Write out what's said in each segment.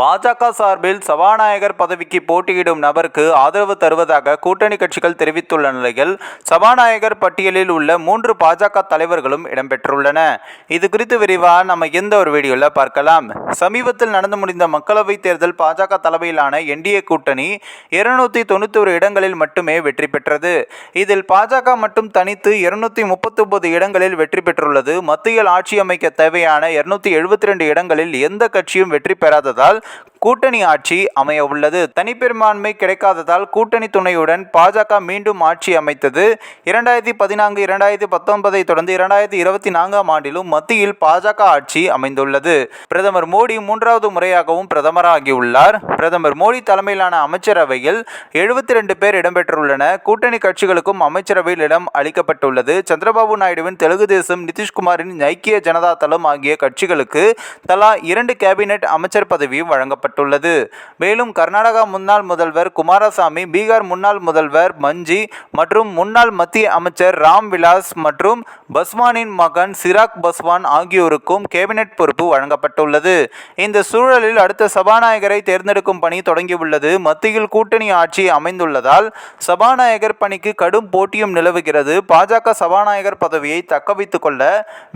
பாஜக சார்பில் சபாநாயகர் பதவிக்கு போட்டியிடும் நபருக்கு ஆதரவு தருவதாக கூட்டணி கட்சிகள் தெரிவித்துள்ள நிலையில் சபாநாயகர் பட்டியலில் உள்ள 3 பாஜக தலைவர்களும் இடம்பெற்றுள்ளன. இது குறித்து விரிவாக நம்ம இந்த ஒரு வீடியோவில் பார்க்கலாம். சமீபத்தில் நடந்து முடிந்த மக்களவைத் தேர்தல் பாஜக தலைமையிலான என்டிஏ கூட்டணி 291 இடங்களில் மட்டுமே வெற்றி பெற்றது. இதில் பாஜக மட்டும் தனித்து 239 இடங்களில் வெற்றி பெற்றுள்ளது. மத்தியில் ஆட்சி அமைக்க தேவையான 272 இடங்களில் எந்த கட்சியும் வெற்றி பெறாததால் கூட்டணி ஆட்சி அமைய உள்ளது. தனிப்பெரும்பான்மை கிடைக்காததால் கூட்டணி துணையுடன் பாஜக மீண்டும் ஆட்சி அமைத்தது. 2014, 2019 தொடர்ந்து 2024 ஆண்டிலும் மத்தியில் பாஜக ஆட்சி அமைந்துள்ளது. பிரதமர் மோடி 3வது முறையாகவும் பிரதமராகியுள்ளார். பிரதமர் மோடி தலைமையிலான அமைச்சரவையில் 72 பேர் இடம்பெற்றுள்ளன. கூட்டணி கட்சிகளுக்கும் அமைச்சரவையில் இடம் அளிக்கப்பட்டுள்ளது. சந்திரபாபு நாயுடுவின் தெலுங்கு தேசம், நிதிஷ்குமாரின் ஐக்கிய ஜனதா தளம் ஆகிய கட்சிகளுக்கு தலா 2 கேபினெட் அமைச்சர் பதவி வழங்கப்பட்டது. மேலும் கர்நாடகா முன்னாள் முதல்வர் குமாரசாமி, பீகார் முன்னாள் முதல்வர் மஞ்சி மற்றும் முன்னாள் மத்திய அமைச்சர் ராம் விலாஸ் மற்றும் பஸ்வானின் மகன் சிராக் பஸ்வான் ஆகியோருக்கும் கேபினெட் பொறுப்பு வழங்கப்பட்டுள்ளது. இந்த சூழலில் அடுத்த சபாநாயகரை தேர்ந்தெடுக்கும் பணி தொடங்கியுள்ளது. மத்தியில் கூட்டணி ஆட்சி அமைந்துள்ளதால் சபாநாயகர் பணிக்கு கடும் போட்டியும் நிலவுகிறது. பாஜக சபாநாயகர் பதவியை தக்க வைத்துக் கொள்ள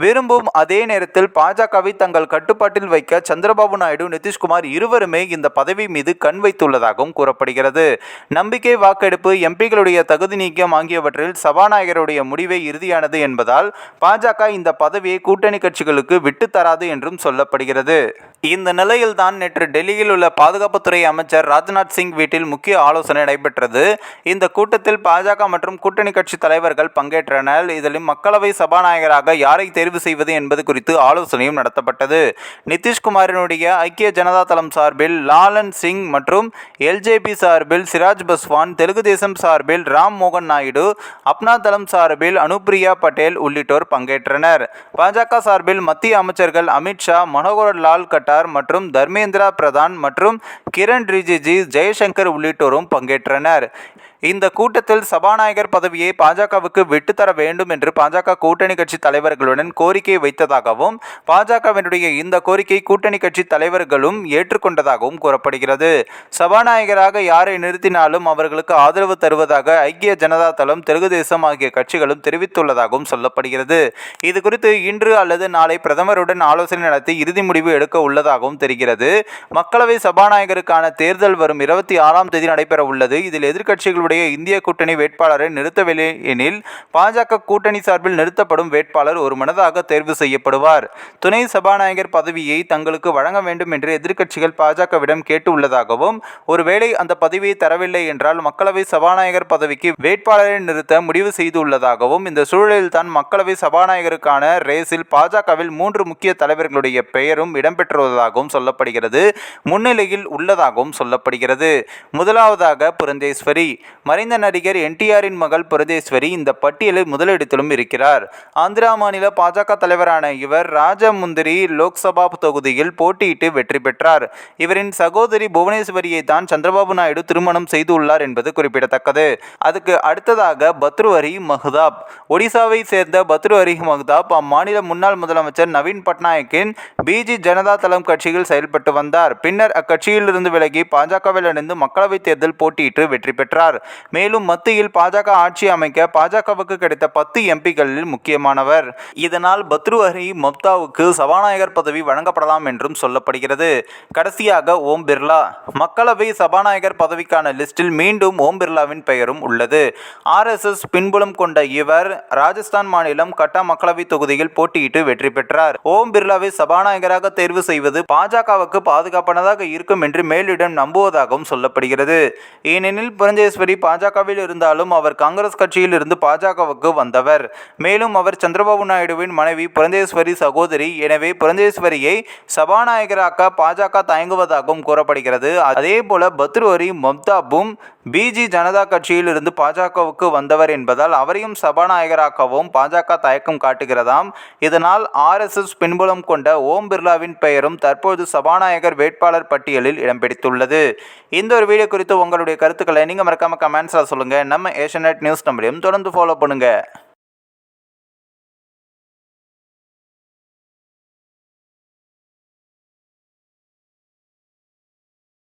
விரும்பும் அதே நேரத்தில் பாஜகவை தங்கள் கட்டுப்பாட்டில் வைக்க சந்திரபாபு நாயுடு, நிதிஷ்குமார் இருவருமே இந்த பதவி மீது கண் வைத்துள்ளதாகவும் கூறப்படுகிறது. நம்பிக்கை வாக்கெடுப்பு, எம்பிகளுடைய தகுதி நீக்கம் ஆகியவற்றில் சபாநாயகருடைய முடிவே இறுதியானது என்பதால் பாஜக இந்த பதவியை கூட்டணி கட்சிகளுக்கு விட்டு தராது என்றும் சொல்லப்படுகிறது. இந்த நிலையில்தான் நேற்று டெல்லியில் உள்ள பாதுகாப்புத்துறை அமைச்சர் ராஜ்நாத் சிங் வீட்டில் முக்கிய ஆலோசனை நடைபெற்றது. இந்த கூட்டத்தில் பாஜக மற்றும் கூட்டணி கட்சி தலைவர்கள் பங்கேற்றனர். இதில் மக்களவை சபாநாயகராக யாரை தேர்வு செய்வது என்பது குறித்து ஆலோசனையும் நடத்தப்பட்டது. நிதிஷ்குமாரினுடைய ஐக்கிய ஜனதா தளம் சார்பில் லாலன் சிங் மற்றும் எல்ஜேபி சார்பில் சிராஜ் பஸ்வான், தெலுங்கு தேசம் சார்பில் ராம் மோகன் நாயுடு, அப்னா தளம் சார்பில் அனுப்பிரியா பட்டேல் உள்ளிட்டோர் பங்கேற்றனர். பாஜக சார்பில் மத்திய அமைச்சர்கள் அமித்ஷா, மனோகர் லால் கட்டார் மற்றும் தர்மேந்திரா பிரதான் மற்றும் கிரண் ரிஜிஜு, ஜெய்சங்கர் உள்ளிட்டோரும் பங்கேற்றனர். இந்த கூட்டத்தில் சபாநாயகர் பதவியை பாஜகவுக்கு விட்டுத்தர வேண்டும் என்று பாஜக கூட்டணி கட்சி தலைவர்களுடன் கோரிக்கை வைத்ததாகவும் பாஜகவினுடைய இந்த கோரிக்கை கூட்டணி கட்சி தலைவர்களும் ஏற்றுக்கொண்டதாகவும் கூறப்படுகிறது. சபாநாயகராக யாரை நிறுத்தினாலும் அவர்களுக்கு ஆதரவு தருவதாக ஐக்கிய ஜனதா தளம், தெலுங்கு தேசம் ஆகிய கட்சிகளும் தெரிவித்துள்ளதாகவும் சொல்லப்படுகிறது. இது குறித்து இன்று அல்லது நாளை பிரதமருடன் ஆலோசனை நடத்தி இறுதி முடிவு எடுக்க உள்ளதாகவும் தெரிகிறது. மக்களவை சபாநாயகருக்கான தேர்தல் வரும் 26ஆம் தேதி நடைபெற உள்ளது. இதில் எதிர்க்கட்சிகளுடைய இந்திய கூட்டணி வேட்பாளரை நிறுத்தவில்லை எனில் பாஜக கூட்டணி சார்பில் நிறுத்தப்படும் வேட்பாளர் ஒரு மனதாக தேர்வு செய்யப்படுவார். துணை சபாநாயகர் பதவியை தங்களுக்கு வழங்க வேண்டும் என்று எதிர்க்கட்சிகள் பாஜகவிடம் கேட்டு உள்ளதாகவும், ஒருவேளை அந்த பதவியை தரவில்லை என்றால் மக்களவை சபாநாயகர் பதவிக்கு வேட்பாளரை நிறுத்த முடிவு செய்துள்ளதாகவும், இந்த சூழலில் தான் மக்களவை சபாநாயகருக்கான ரேஸில் பாஜகவில் 3 முக்கிய தலைவர்களுடைய பெயரும் இடம்பெற்றுள்ளதாகவும் சொல்லப்படுகிறது. முன்னிலையில் உள்ளதாகவும் சொல்லப்படுகிறது. முதலாவதாக புரந்தேஸ்வரி. மறைந்த நடிகர் என்டிஆரின் மகள் புரந்தேஸ்வரி இந்த பட்டியலில் முதலிடத்திலும் இருக்கிறார். ஆந்திரா மாநில பாஜக தலைவரான இவர் ராஜமுந்திரி லோக்சபா தொகுதியில் போட்டியிட்டு வெற்றி பெற்றார். இவரின் சகோதரி புவனேஸ்வரியை தான் சந்திரபாபு நாயுடு திருமணம் செய்துள்ளார் என்பது குறிப்பிடத்தக்கது. அதுக்கு அடுத்ததாக பத்ருஹரி மஹ்தாப். ஒடிசாவை சேர்ந்த பத்ருஹரி மஹ்தாப் அம்மாநில முன்னாள் முதலமைச்சர் நவீன் பட்நாயக்கின் பிஜி ஜனதா தளம் கட்சியில் செயல்பட்டு வந்தார். பின்னர் அக்கட்சியிலிருந்து விலகி பாஜகவில் இணைந்து மக்களவைத் தேர்தல் போட்டியிட்டு வெற்றி பெற்றார். மேலும் மத்தியில் பாஜக ஆட்சி அமைக்க பாஜகவுக்கு கிடைத்த 10 எம்பிகளில் முக்கியமானவர். இதனால் பத்ருஹரி மஹ்தாவுக்கு சபாநாயகர் பதவி வழங்கப்படலாம் என்றும் சொல்லப்படுகிறது. கடைசியாக ஓம் பிர்லா. மக்களவை சபாநாயகர் பதவிக்கான லிஸ்டில் மீண்டும் ஓம் பிர்லாவின் பெயரும் உள்ளது. RSS பின்புலம் கொண்ட இவர் ராஜஸ்தான் மாநிலம் கட்டா மக்களவை தொகுதியில் போட்டியிட்டு வெற்றி பெற்றார். ஓம் பிர்லாவை சபாநாயகராக தேர்வு செய்வது பாஜகவுக்கு பாதுகாப்பானதாக இருக்கும் என்று மேலிடம் நம்புவதாகவும் சொல்லப்படுகிறது. ஏனெனில் புரந்தேஸ்வரி பாஜகவில் இருந்தாலும் அவர் காங்கிரஸ் கட்சியில் இருந்து பாஜகவுக்கு வந்தவர். மேலும் அவர் சந்திரபாபு நாயுடுவின் மனைவி புரந்தேஸ்வரி சகோதரி. எனவே புரந்தேஸ்வரியை சபாநாயகராக்க பாஜக தயங்குவதாகவும் கூறப்படுகிறது. அதே போல பத்ருஹரி மஹ்தாபும் பிஜி ஜனதா கட்சியில் இருந்து பாஜகவுக்கு வந்தவர் என்பதால் அவரையும் சபாநாயகராக்கவும் பாஜக தயக்கம் காட்டுகிறதாம். இதனால் RSS பின்புலம் கொண்ட ஓம் பிர்லாவின் பெயரும் தற்போது சபாநாயகர் வேட்பாளர் பட்டியலில் இடம் பிடித்துள்ளது. இந்த ஒரு வீடியோ குறித்து உங்களுடைய கருத்துக்களை நீங்க மறக்காம கமெண்ட்ஸ்ல சொல்லுங்க. நம்ம ஏஷியநெட் நியூஸ் நம்மளையும் தொடர்ந்து ஃபாலோ பண்ணுங்க.